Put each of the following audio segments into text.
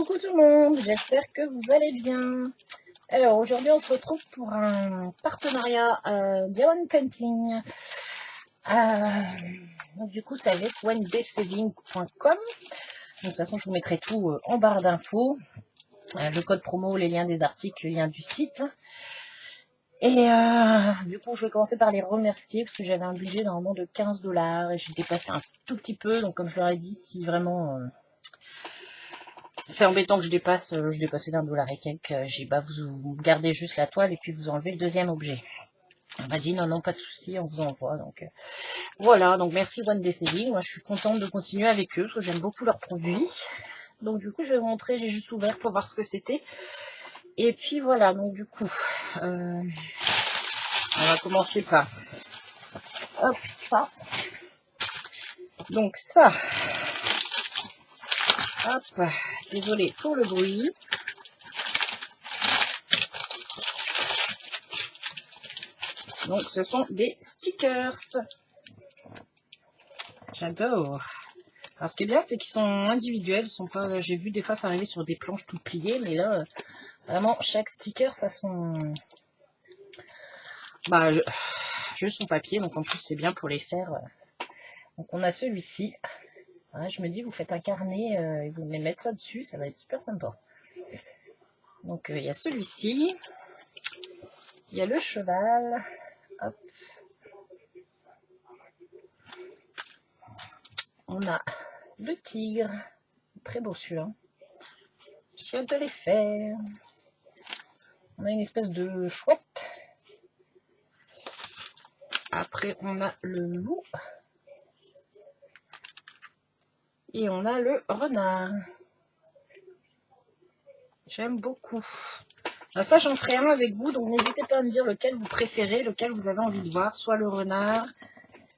Coucou tout le monde, j'espère que vous allez bien. Alors aujourd'hui on se retrouve pour un partenariat Diamond Painting. Donc du coup c'est avec wendaysaving.com. Donc de toute façon je vous mettrai tout en barre d'infos. Le code promo, les liens des articles, le lien du site. Et du coup je vais commencer par les remercier parce que j'avais un budget normalement de 15$ et j'ai dépassé un tout petit peu. Donc comme je leur ai dit, si vraiment... c'est embêtant que je dépassais d'$1 et quelques. J'ai bah vous gardez juste la toile et puis vous enlevez le deuxième objet. On m'a dit non, pas de souci, on vous envoie. Donc voilà, donc merci wendaysaving. Moi je suis contente de continuer avec eux parce que j'aime beaucoup leurs produits. Donc du coup je vais vous montrer, j'ai juste ouvert pour voir ce que c'était. Et puis voilà, donc du coup on va commencer par hop ça. Donc ça. Hop, désolé pour le bruit. Donc ce sont des stickers. J'adore. Alors ce qui est bien, c'est qu'ils sont individuels. Ils sont pas. J'ai vu des fois ça arriver sur des planches toutes pliées, mais là, vraiment chaque sticker, ça son. Bah, juste son papier. Donc en plus c'est bien pour les faire. Donc on a celui-ci. Ouais, je me dis, vous faites un carnet et vous venez mettre ça dessus, ça va être super sympa. Donc il y a celui-ci. Il y a le cheval. Hop. On a le tigre. Très beau celui-là. J'ai hâte de les faire. On a une espèce de chouette. Après, on a le loup. Et on a le renard. J'aime beaucoup. Alors ça, j'en ferai un avec vous. Donc, n'hésitez pas à me dire lequel vous préférez, lequel vous avez envie de voir. Soit le renard,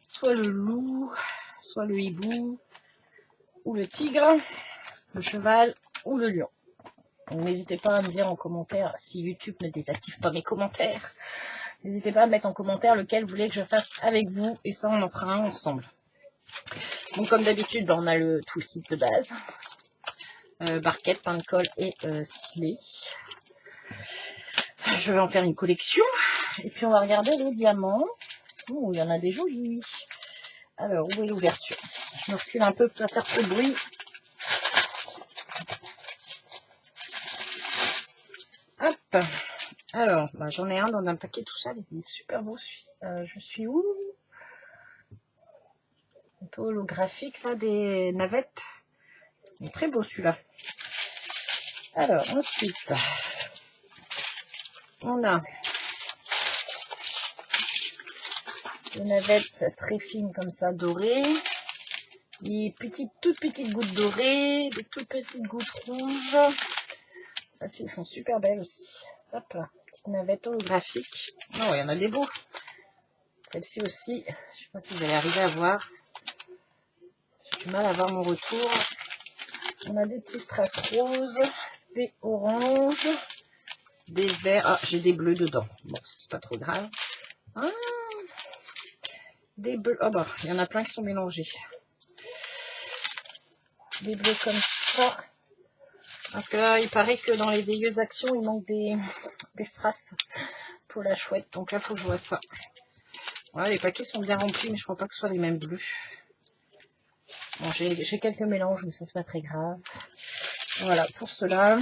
soit le loup, soit le hibou, ou le tigre, le cheval, ou le lion. Donc, n'hésitez pas à me dire en commentaire, si YouTube ne désactive pas mes commentaires, n'hésitez pas à mettre en commentaire lequel vous voulez que je fasse avec vous. Et ça, on en fera un ensemble. Donc comme d'habitude, on a le toolkit de base. Barquette, pain de colle et stylet. Je vais en faire une collection. Et puis on va regarder les diamants. Oh, il y en a des jolis. Alors, où est l'ouverture? Je me recule un peu pour pas faire trop de bruit. Hop. Alors, bah, j'en ai un dans un paquet tout seul. Il est super beau. Je suis où? Un peu holographique là, des navettes. Il est très beau celui-là. Alors, ensuite, on a des navettes très fines comme ça, dorées. Des toutes petites gouttes dorées, des toutes petites gouttes rouges. Ça, elles sont super belles aussi. Hop là, petite navette holographique. Oh, il y en a des beaux. Celle-ci aussi, je sais pas si vous allez arriver à voir. J'ai du mal à voir mon retour. On a des petits strass roses, des oranges, des verts. Ah, j'ai des bleus dedans. Bon, c'est pas trop grave. Ah, des bleus. Oh bah, il y en a plein qui sont mélangés. Des bleus comme ça. Parce que là, il paraît que dans les veilleuses actions, il manque des strass pour la chouette. Donc là, il faut que je vois ça. Voilà, les paquets sont bien remplis, mais je crois pas que ce soit les mêmes bleus. Bon, j'ai quelques mélanges, mais ça, c'est pas très grave. Voilà, pour cela.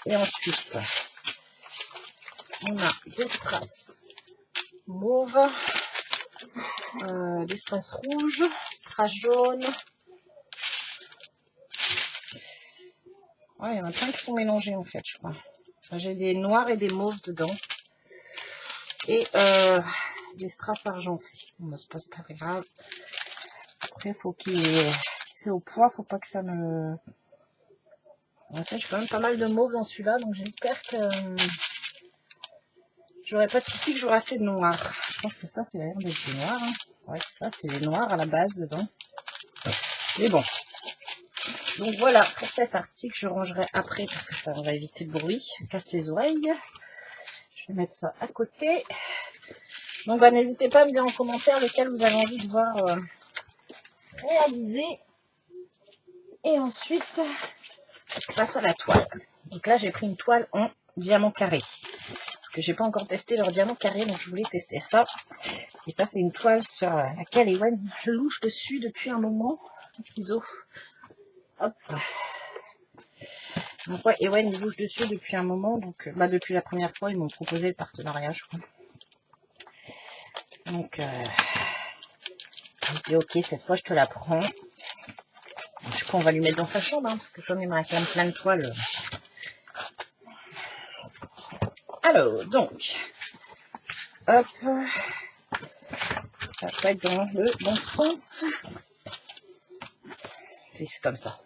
Et ensuite, on a des strass mauves, des strass rouges, strass jaunes. Ouais, il y en a plein qui sont mélangés en fait, je crois. Enfin, j'ai des noirs et des mauves dedans. Et des strass argentés. Bon, c'est pas très grave. Après, faut qu'il y ait... Si c'est au poids, faut pas que ça me... En fait, j'ai quand même pas mal de mauve dans celui-là, donc j'espère que j'aurai pas de soucis, que j'aurai assez de noir. Je pense que c'est ça, c'est l'air des noirs. Hein. Ouais, ça, c'est les noirs à la base dedans. Mais bon. Donc voilà, pour cet article, je rangerai après, parce que ça va éviter le bruit. Ça casse les oreilles. Je vais mettre ça à côté. Donc bah, n'hésitez pas à me dire en commentaire lequel vous avez envie de voir réaliser. Et ensuite, on passe à la toile. Donc là, j'ai pris une toile en diamant carré. Parce que j'ai pas encore testé leur diamant carré, donc je voulais tester ça. Et ça, c'est une toile sur laquelle Ewen louche dessus depuis un moment. Un ciseau. Hop. Donc ouais, Ewen il louche dessus depuis un moment. Donc depuis la première fois, ils m'ont proposé le partenariat, je crois. Donc j'ai dit ok, cette fois je te la prends. Je crois qu'on va lui mettre dans sa chambre, hein, parce que comme il m'a quand même plein de toiles. Alors, donc, hop, ça va être dans le bon sens. C'est comme ça.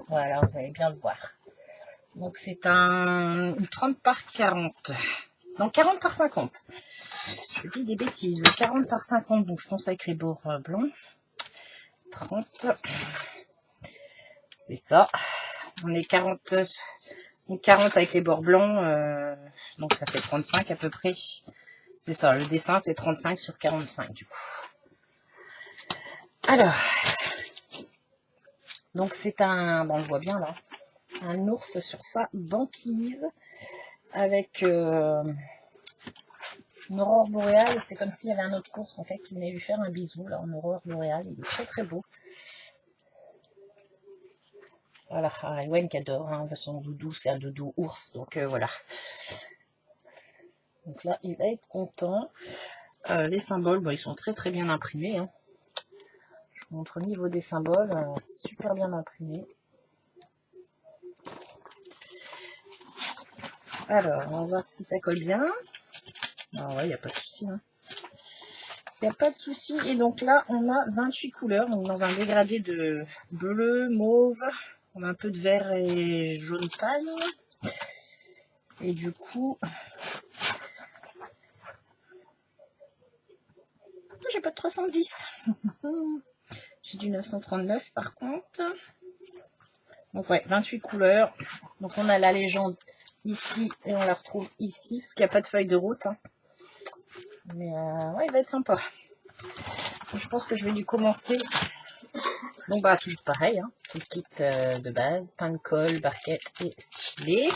Voilà, vous allez bien le voir. Donc c'est un 30 par 40. Non, 40 par 50. Je dis des bêtises. 40 par 50, donc je pense avec les bords blancs. 30. C'est ça. On est 40, 40 avec les bords blancs. Donc ça fait 35 à peu près. C'est ça, le dessin c'est 35 sur 45 du coup. Alors, donc c'est un, bon, on le voit bien là, un ours sur sa banquise avec une aurore boréale. C'est comme s'il y avait un autre ours en fait qui venait lui faire un bisou là en aurore boréale. Il est très très beau. Voilà, Ewen qui adore, hein, son doudou c'est un doudou ours, donc voilà. Donc là il va être content. Les symboles, ils sont très très bien imprimés. Hein. Je vous montre au niveau des symboles, super bien imprimés. Alors, on va voir si ça colle bien. Ah ouais, il n'y a pas de souci. Hein. Il n'y a pas de souci. Et donc là, on a 28 couleurs. Donc dans un dégradé de bleu, mauve. On a un peu de vert et jaune pâle. Et du coup... j'ai pas de 310. J'ai du 939 par contre. Donc ouais, 28 couleurs. Donc on a la légende ici et on la retrouve ici. Parce qu'il n'y a pas de feuille de route. Hein. Mais ouais, il va être sympa. Donc, je pense que je vais lui commencer. Donc toujours pareil, hein, tout le kit de base, pain de colle, barquette et stylet.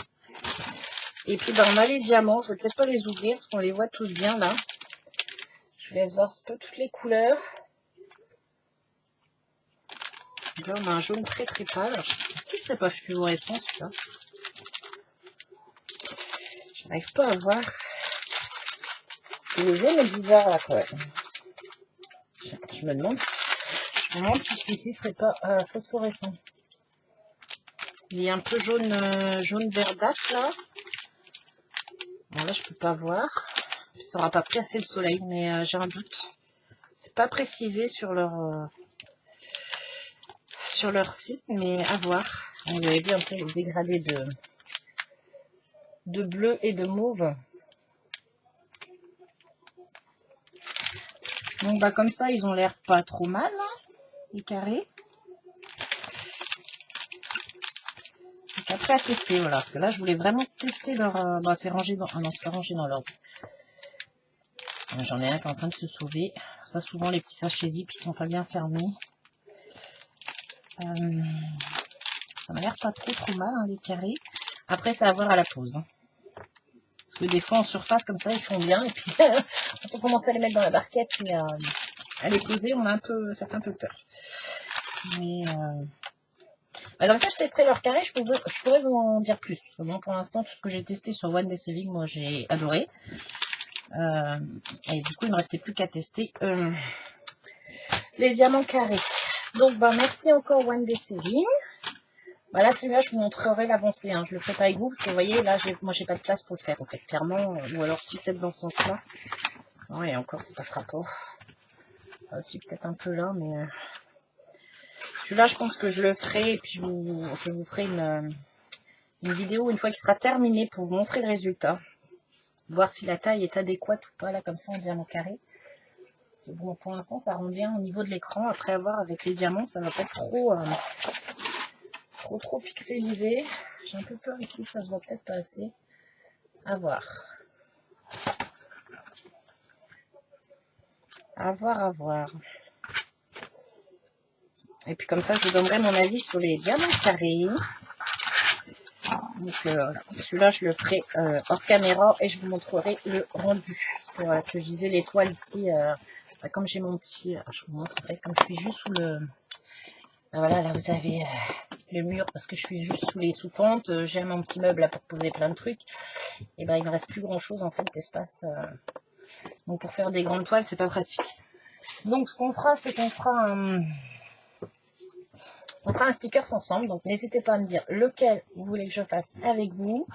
Et puis on a les diamants, je vais peut-être pas les ouvrir parce qu'on les voit tous bien là. Je vous laisse voir un peu toutes les couleurs. Donc là on a un jaune très très pâle. Est-ce qu'il serait pas fluorescent celui-là? Je n'arrive pas à voir. Le jaune est bizarre là quand même. Je me demande si celui-ci serait pas phosphorescent. Il est un peu jaune verdâtre là. Bon, là je peux pas voir. Ça n'aura pas pris assez le soleil, mais j'ai un doute. C'est pas précisé sur leur site, mais à voir. Vous avez vu un peu le dégradé de bleu et de mauve. Donc comme ça, ils ont l'air pas trop mal, hein, les carrés. Donc après à tester, voilà. Parce que là, je voulais vraiment tester leur... c'est rangé dans... Ah non, c'est pas rangé dans l'ordre. J'en ai un qui est en train de se sauver. Ça, souvent, les petits sachets zip, ils sont pas bien fermés. Ça m'a l'air pas trop mal, hein, les carrés. Après, c'est à voir à la pose. Hein. Parce que des fois, en surface, comme ça, ils font bien. Et puis, quand on commence à les mettre dans la barquette et à les poser, on a un peu, ça fait un peu peur. Mais comme ça, je testerai leur carré. Je pourrais vous en dire plus. Parce que bon, pour l'instant, tout ce que j'ai testé sur One Day Saving, moi, j'ai adoré. Et du coup, il ne me restait plus qu'à tester les diamants carrés. Donc, merci encore One Day Saving. Là, celui-là, je vous montrerai l'avancée. Hein. Je le ferai pas avec vous parce que vous voyez, là, moi, j'ai pas de place pour le faire. En fait, clairement, ou alors si peut-être dans ce sens-là. Ouais, encore, ça passera pas. Si peut-être un peu là, mais celui-là, je pense que je le ferai et puis je vous ferai une vidéo une fois qu'il sera terminé pour vous montrer le résultat. Voir si la taille est adéquate ou pas, là, comme ça, en diamant carré. Bon, pour l'instant, ça rend bien au niveau de l'écran. Après avoir avec les diamants, ça va pas être trop pixelisé. J'ai un peu peur ici, ça se voit peut-être pas assez. À voir. À voir. Et puis comme ça, je vous donnerai mon avis sur les diamants carrés. Donc voilà. Celui-là, je le ferai hors caméra et je vous montrerai le rendu. Parce que, voilà, ce que je disais, l'étoile ici, comme j'ai mon petit... je vous montrerai, comme je suis juste sous le... voilà, là vous avez le mur parce que je suis juste sous les sous-pentes. J'ai mon petit meuble là pour poser plein de trucs. Et ben il me reste plus grand chose en fait d'espace. Donc pour faire des grandes toiles, c'est pas pratique. Donc ce qu'on fera, c'est qu'on fera un stickers ensemble. Donc n'hésitez pas à me dire lequel vous voulez que je fasse avec vous.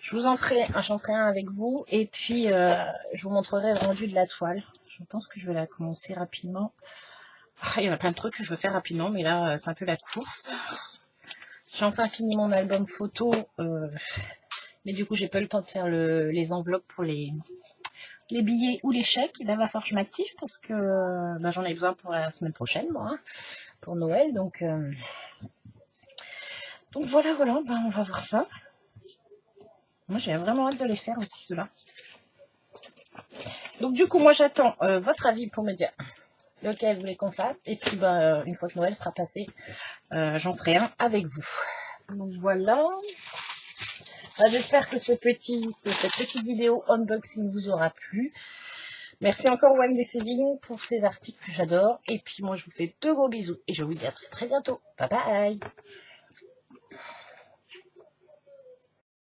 Je vous en ferai un avec vous. Et puis je vous montrerai le rendu de la toile. Je pense que je vais la commencer rapidement. Il y en a plein de trucs que je veux faire rapidement, mais là c'est un peu la course. J'ai enfin fini mon album photo, mais du coup j'ai pas eu le temps de faire les enveloppes pour les billets ou les chèques. Et là va falloir que je m'active parce que j'en ai besoin pour la semaine prochaine, moi, hein, pour Noël. Donc voilà, on va voir ça. Moi j'ai vraiment hâte de les faire aussi ceux-là. Donc du coup moi j'attends votre avis pour me dire lequel vous voulez qu'on fasse. Et puis une fois que Noël sera passé, j'en ferai un avec vous. Donc voilà. J'espère que cette petite vidéo unboxing vous aura plu. Merci encore Wendy Saving pour ces articles que j'adore. Et puis moi je vous fais de gros bisous et je vous dis à très très bientôt. Bye bye.